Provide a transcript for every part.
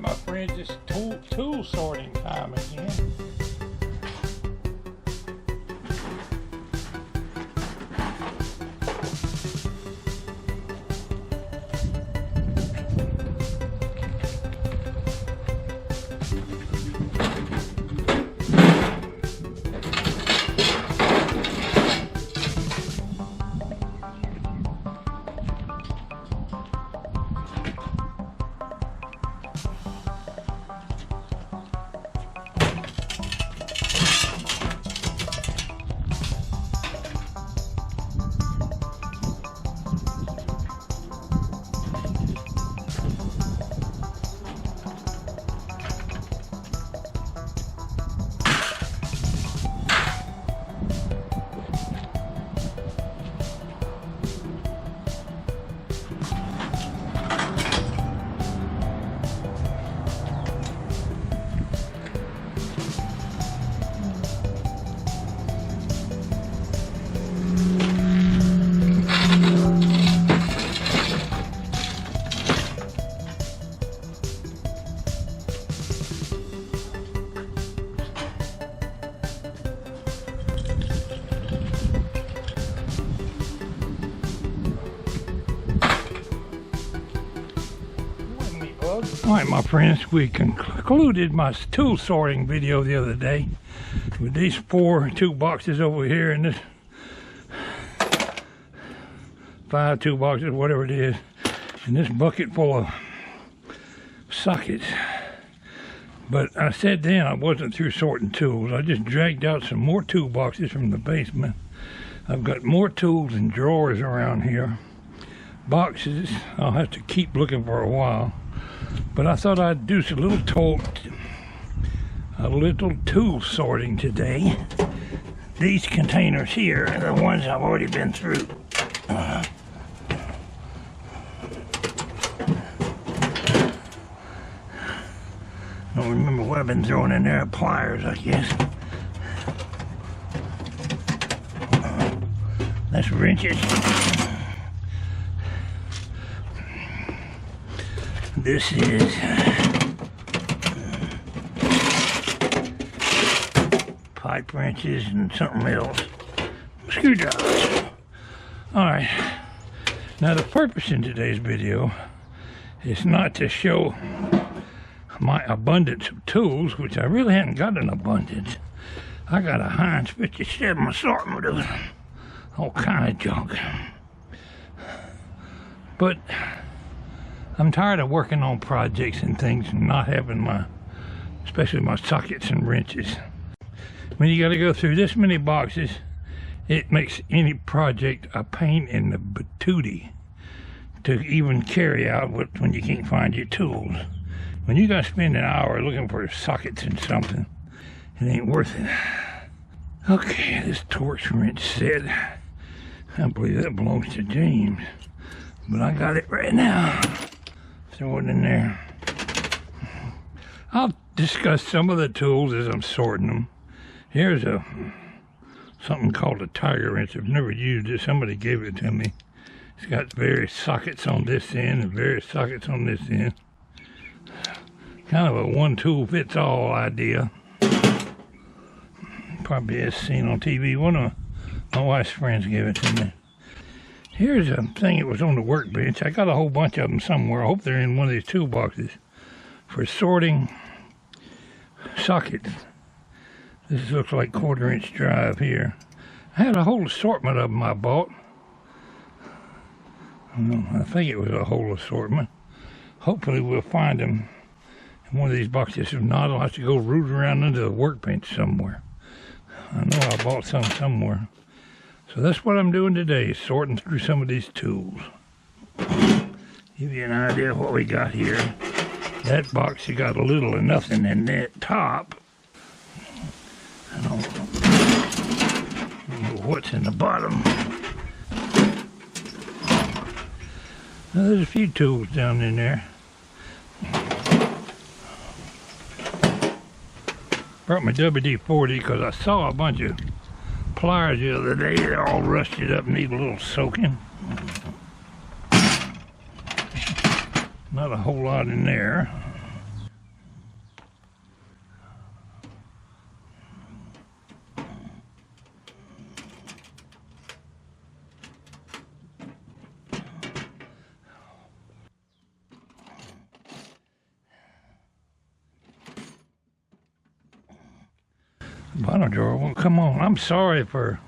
Alright, my friends, it's tool sorting time again. Alright, my friends, we concluded my tool sorting video the other day with these 4 toolboxes over here and this 5 toolboxes, whatever it is, and this bucket full of sockets. But I said then I wasn't through sorting tools. I just dragged out some more toolboxes from the basement. I've got more tools and drawers around here. Boxes, I'll have to keep looking for a while. But I thought I'd do a little tool sorting today. These containers here are the ones I've already been through. I don't remember what I've been throwing in there. Pliers, I guess. That's wrenches. This is pipe wrenches and something else. Screwdrivers. Alright. Now the purpose in today's video is not to show my abundance of tools, which I really haven't got an abundance. I got a Heinz 57 assortment of all kind of junk. But I'm tired of working on projects and things and not having especially my sockets and wrenches. When you got to go through this many boxes, it makes any project a pain in the patootie to even carry out when you can't find your tools. When you got to spend an hour looking for sockets and something, it ain't worth it. Okay, this torch wrench set, I believe that belongs to James, but I got it right now. Throw it in there. I'll discuss some of the tools as I'm sorting them. Here's something called a tiger wrench. I've never used it. Somebody gave it to me. It's got various sockets on this end and various sockets on this end. Kind of a one tool fits all idea. Probably as seen on TV. One of my wife's friends gave it to me. Here's a thing that was on the workbench. I got a whole bunch of them somewhere. I hope they're in one of these toolboxes for sorting sockets. This looks like 1/4-inch drive here. I had a whole assortment of them I bought. I think it was a whole assortment. Hopefully we'll find them in one of these boxes. If not, I'll have to go root around under the workbench somewhere. I know I bought some somewhere. So that's what I'm doing today, sorting through some of these tools. Give you an idea of what we got here. That box, you got a little of nothing in that top. I don't know what's in the bottom. Now, there's a few tools down in there. Brought my WD-40 because I saw a bunch of pliers the other day. They're all rusted up and need a little soaking. Not a whole lot in there. Bottom drawer. Well, come on. I'm sorry for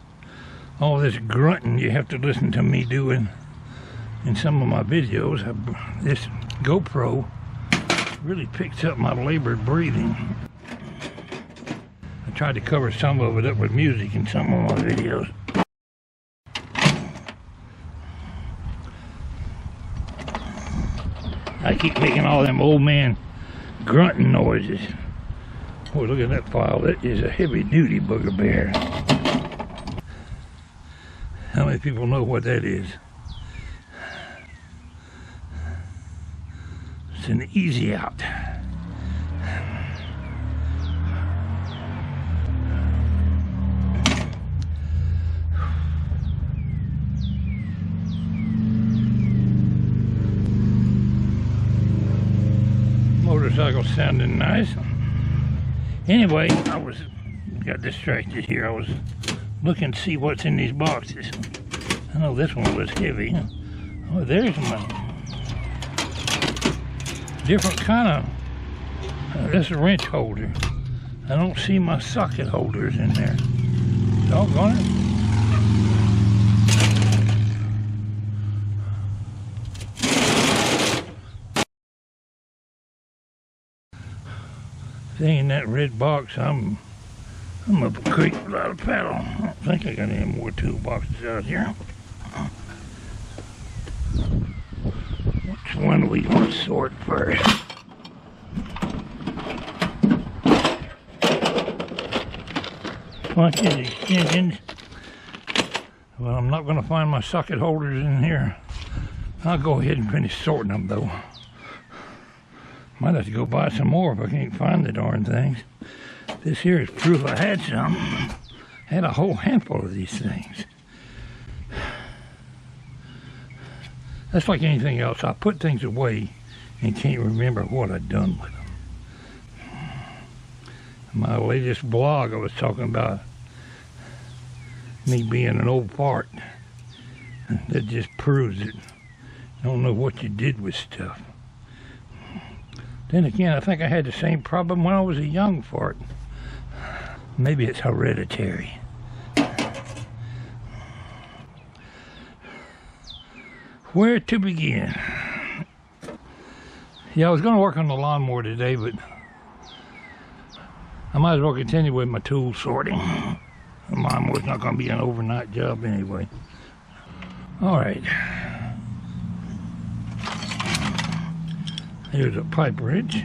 all this grunting you have to listen to me doing in some of my videos. This GoPro really picks up my labored breathing. I tried to cover some of it up with music in some of my videos. I keep making all them old man grunting noises. Oh, look at that file. That is a heavy-duty booger bear. How many people know what that is? It's an easy out. Motorcycle sounding nice. Anyway, I got distracted here. I was looking to see what's in these boxes. I know this one was heavy. Oh, there's my different kind of, this is a wrench holder. I don't see my socket holders in there. Doggone it. Seeing that red box, I'm up a creek without a paddle. I don't think I got any more toolboxes out here. Which one do we want to sort first? Punches, extensions. Well, I'm not going to find my socket holders in here. I'll go ahead and finish sorting them though. Might have to go buy some more if I can't find the darn things. This here is proof I had some. I had a whole handful of these things. That's like anything else. I put things away and can't remember what I've done with them. My latest blog, I was talking about me being an old fart. That just proves it. You don't know what you did with stuff. Then again, I think I had the same problem when I was a young fart. Maybe it's hereditary. Where to begin? Yeah, I was going to work on the lawnmower today, but I might as well continue with my tool sorting. The lawnmower's not going to be an overnight job anyway. All right. Here's a pipe wrench.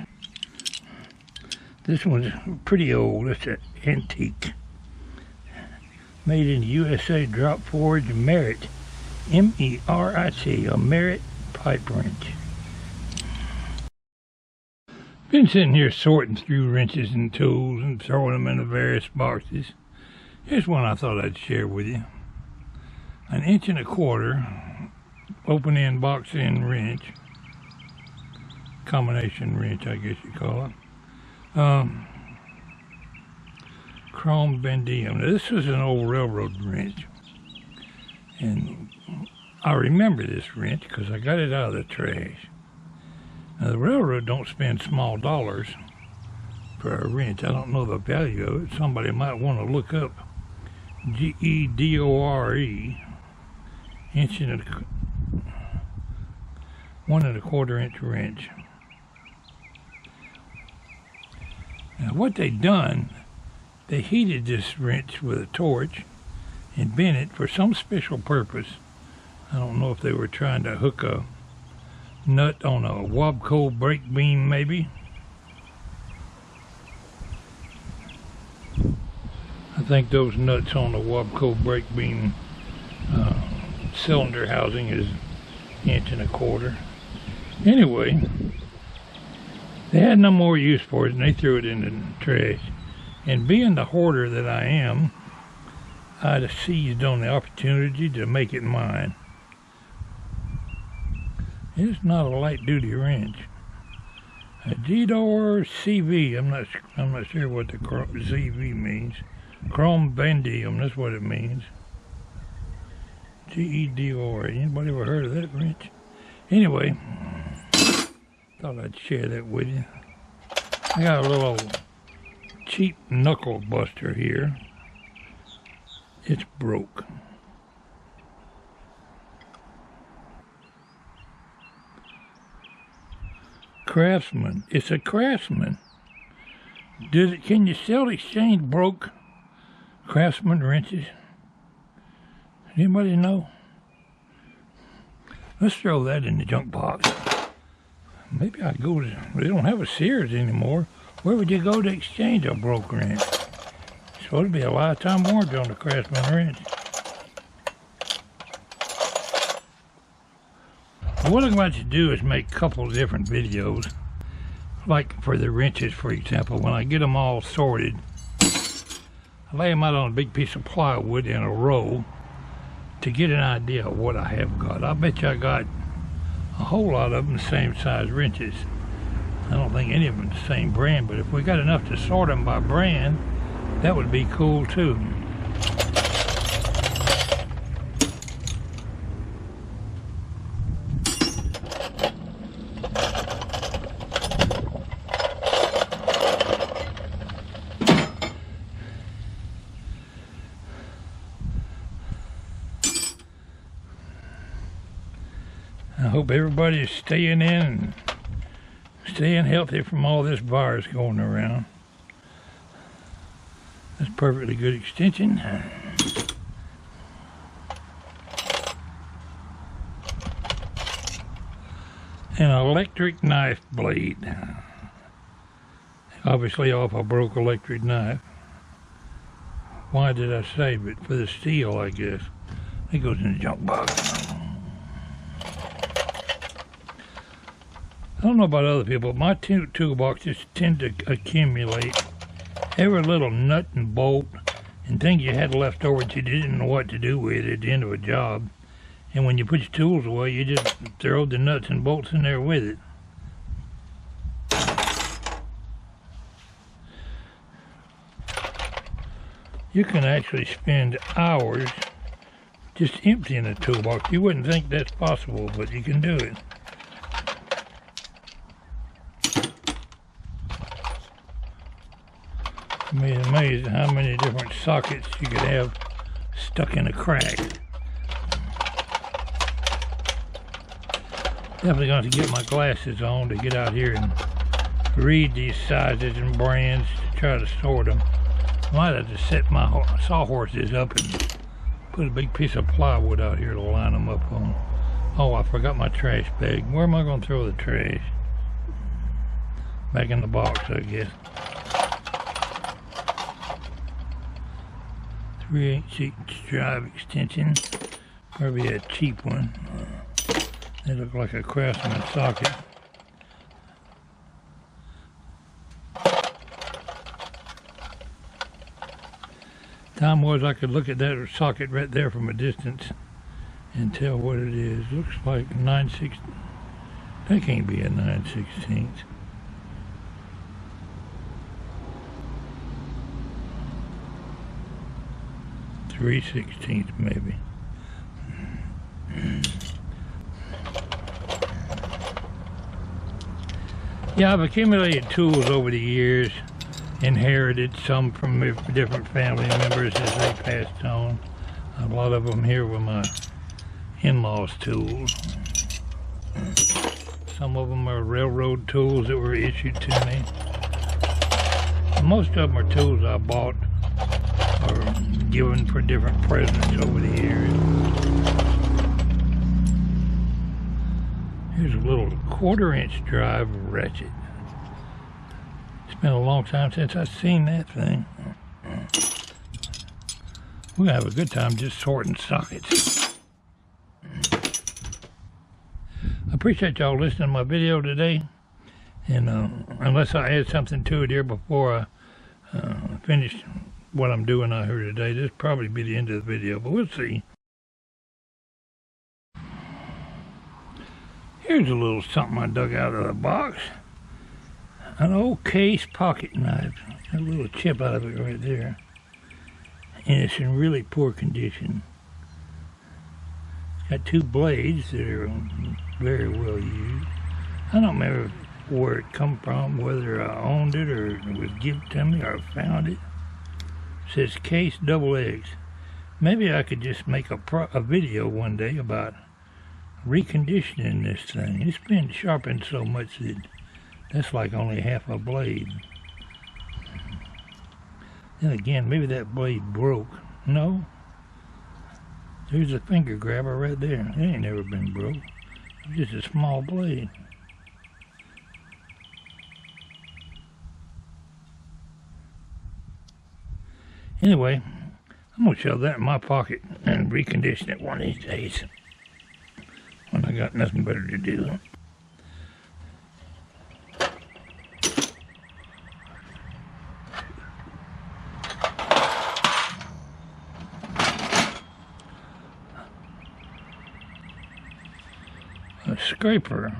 This one's pretty old. It's an antique. Made in the USA, drop forge Merit. M-E-R-I-T, a Merit pipe wrench. Been sitting here sorting through wrenches and tools and throwing them into various boxes. Here's one I thought I'd share with you. An 1.25 inch open end box end wrench. Combination wrench, I guess you call it. Chrome bendium. Now, this was an old railroad wrench, and I remember this wrench because I got it out of the trash. Now, the railroad don't spend small dollars for a wrench. I don't know the value of it. Somebody might want to look up G-E-D-O-R-E, 1.25 inch wrench. Now what they done, they heated this wrench with a torch and bent it for some special purpose. I don't know if they were trying to hook a nut on a Wabco brake beam maybe. I think those nuts on the Wabco brake beam cylinder housing is 1.25 inch. Anyway, they had no more use for it and they threw it in the trash. And being the hoarder that I am, I'd seized on the opportunity to make it mine. It's not a light duty wrench. A G-Door CV, I'm not sure what the CV means. Chrome bendium, that's what it means. G-E-D-O-R, anybody ever heard of that wrench? Anyway, thought I'd share that with you. I got a little cheap knuckle buster here. It's broke. Craftsman. It's a Craftsman. Can you still exchange broke Craftsman wrenches? Anybody know? Let's throw that in the junk box. Maybe I go to, they don't have a Sears anymore. Where would you go to exchange a broke wrench? It's supposed to be a lifetime warranty on the Craftsman wrench. What I'm about to do is make a couple of different videos. Like for the wrenches, for example, when I get them all sorted, I lay them out on a big piece of plywood in a row to get an idea of what I have got. I bet you I got a whole lot of them the same size wrenches. I don't think any of them the same brand, but if we got enough to sort them by brand, that would be cool too. I hope everybody is staying in and staying healthy from all this virus going around. That's perfectly good extension. An electric knife blade. Obviously off a broke electric knife. Why did I save it? For the steel, I guess. It goes in the junk box. I don't know about other people, but my toolboxes tend to accumulate every little nut and bolt and things you had left over that you didn't know what to do with at the end of a job. And when you put your tools away, you just throw the nuts and bolts in there with it. You can actually spend hours just emptying a toolbox. You wouldn't think that's possible, but you can do it. It's amazing how many different sockets you could have stuck in a crack. Definitely going to get my glasses on to get out here and read these sizes and brands to try to sort them. I might have to set my sawhorses up and put a big piece of plywood out here to line them up on. Oh, I forgot my trash bag. Where am I going to throw the trash? Back in the box, I guess. 3/8 drive extension. Probably a cheap one. They look like a Craftsman socket. Time was I could look at that socket right there from a distance and tell what it is. Looks like 9/16. That can't be a 9/16. 3/16 maybe. Yeah, I've accumulated tools over the years, inherited some from different family members as they passed on. A lot of them here were my in-laws' tools. Some of them are railroad tools that were issued to me. Most of them are tools I bought or given for different presents over the years. Here's a little 1/4-inch drive ratchet. It's been a long time since I've seen that thing. We're gonna have a good time just sorting sockets. I appreciate y'all listening to my video today. And unless I add something to it here before I finish what I'm doing out here today, this will probably be the end of the video, but we'll see. Here's a little something I dug out of the box. An old case pocket knife. Got a little chip out of it right there. And it's in really poor condition. It's got 2 blades that are very well used. I don't remember where it come from, whether I owned it or it was given to me or I found it. It says case XX. Maybe I could just make a video one day about reconditioning this thing. It's been sharpened so much that that's like only half a blade. Then again, maybe that blade broke. No. There's a finger grabber right there. It ain't never been broke. It's just a small blade. Anyway, I'm going to shove that in my pocket and recondition it one of these days when I got nothing better to do. A scraper.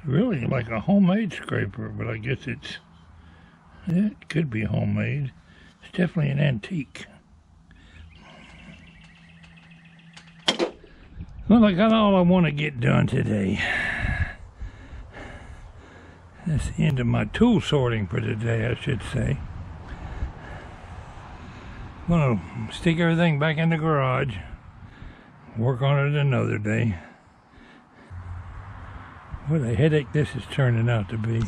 Really like a homemade scraper, but I guess it could be homemade. It's definitely an antique. Well, I got all I want to get done today. That's the end of my tool sorting for today, I should say. I'm going to stick everything back in the garage. Work on it another day. What a headache this is turning out to be.